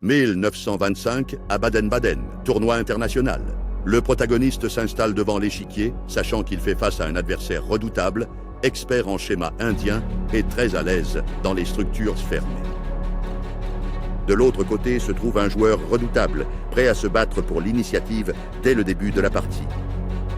1925 à Baden-Baden, tournoi international. Le protagoniste s'installe devant l'échiquier, sachant qu'il fait face à un adversaire redoutable, expert en schéma indien et très à l'aise dans les structures fermées. De l'autre côté se trouve un joueur redoutable, prêt à se battre pour l'initiative dès le début de la partie.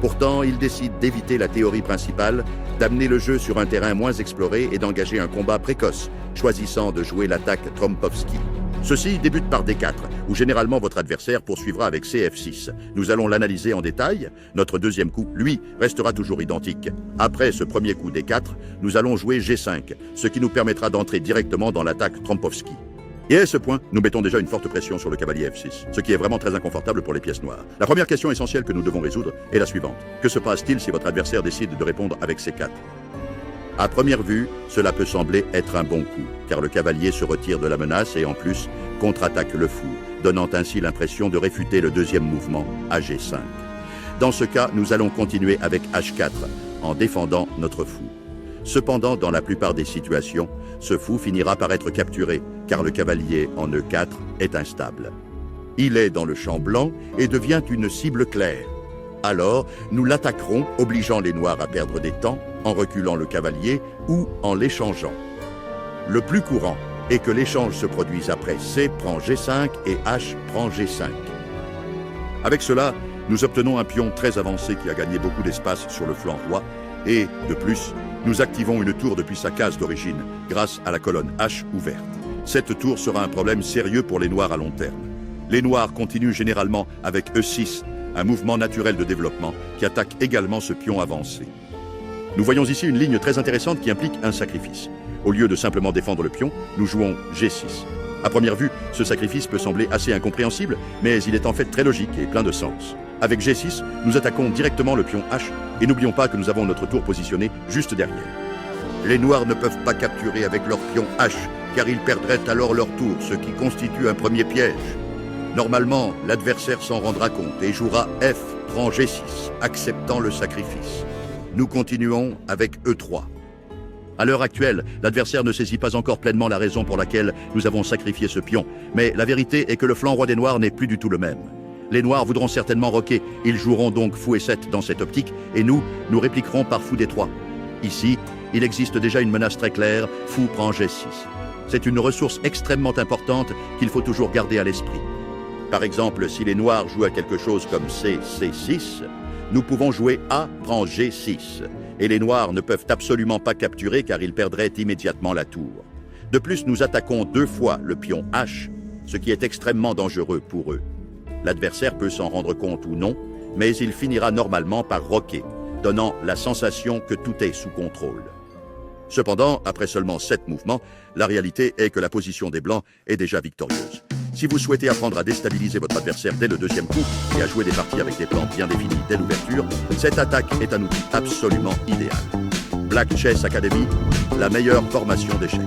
Pourtant, il décide d'éviter la théorie principale, d'amener le jeu sur un terrain moins exploré et d'engager un combat précoce, choisissant de jouer l'attaque Trompowsky. Ceci débute par D4, où généralement votre adversaire poursuivra avec CF6. Nous allons l'analyser en détail. Notre deuxième coup, lui, restera toujours identique. Après ce premier coup D4, nous allons jouer G5, ce qui nous permettra d'entrer directement dans l'attaque Trompowsky. Et à ce point, nous mettons déjà une forte pression sur le cavalier F6, ce qui est vraiment très inconfortable pour les pièces noires. La première question essentielle que nous devons résoudre est la suivante. Que se passe-t-il si votre adversaire décide de répondre avec C4 ? À première vue, cela peut sembler être un bon coup, car le cavalier se retire de la menace et en plus, contre-attaque le fou, donnant ainsi l'impression de réfuter le deuxième mouvement à G5. Dans ce cas, nous allons continuer avec H4, en défendant notre fou. Cependant, dans la plupart des situations, ce fou finira par être capturé, car le cavalier en E4 est instable. Il est dans le champ blanc et devient une cible claire. Alors, nous l'attaquerons, obligeant les noirs à perdre des temps, en reculant le cavalier ou en l'échangeant. Le plus courant est que l'échange se produise après C prend G5 et H prend G5. Avec cela, nous obtenons un pion très avancé qui a gagné beaucoup d'espace sur le flanc roi et, de plus, nous activons une tour depuis sa case d'origine grâce à la colonne H ouverte. Cette tour sera un problème sérieux pour les noirs à long terme. Les noirs continuent généralement avec E6, un mouvement naturel de développement qui attaque également ce pion avancé. Nous voyons ici une ligne très intéressante qui implique un sacrifice. Au lieu de simplement défendre le pion, nous jouons G6. À première vue, ce sacrifice peut sembler assez incompréhensible, mais il est en fait très logique et plein de sens. Avec G6, nous attaquons directement le pion H, et n'oublions pas que nous avons notre tour positionnée juste derrière. Les noirs ne peuvent pas capturer avec leur pion H, car ils perdraient alors leur tour, ce qui constitue un premier piège. Normalement, l'adversaire s'en rendra compte et jouera F prend G6, acceptant le sacrifice. Nous continuons avec E3. À l'heure actuelle, l'adversaire ne saisit pas encore pleinement la raison pour laquelle nous avons sacrifié ce pion, mais la vérité est que le flanc roi des noirs n'est plus du tout le même. Les noirs voudront certainement roquer, ils joueront donc fou E7 dans cette optique, et nous répliquerons par fou D3. Ici, il existe déjà une menace très claire, fou prend G6. C'est une ressource extrêmement importante qu'il faut toujours garder à l'esprit. Par exemple, si les noirs jouent à quelque chose comme C6, nous pouvons jouer A prend G6, et les noirs ne peuvent absolument pas capturer car ils perdraient immédiatement la tour. De plus, nous attaquons 2 fois le pion H, ce qui est extrêmement dangereux pour eux. L'adversaire peut s'en rendre compte ou non, mais il finira normalement par roquer, donnant la sensation que tout est sous contrôle. Cependant, après seulement 7 mouvements, la réalité est que la position des blancs est déjà victorieuse. Si vous souhaitez apprendre à déstabiliser votre adversaire dès le deuxième coup et à jouer des parties avec des plans bien définis dès l'ouverture, cette attaque est un outil absolument idéal. Black Chess Academy, la meilleure formation d'échecs.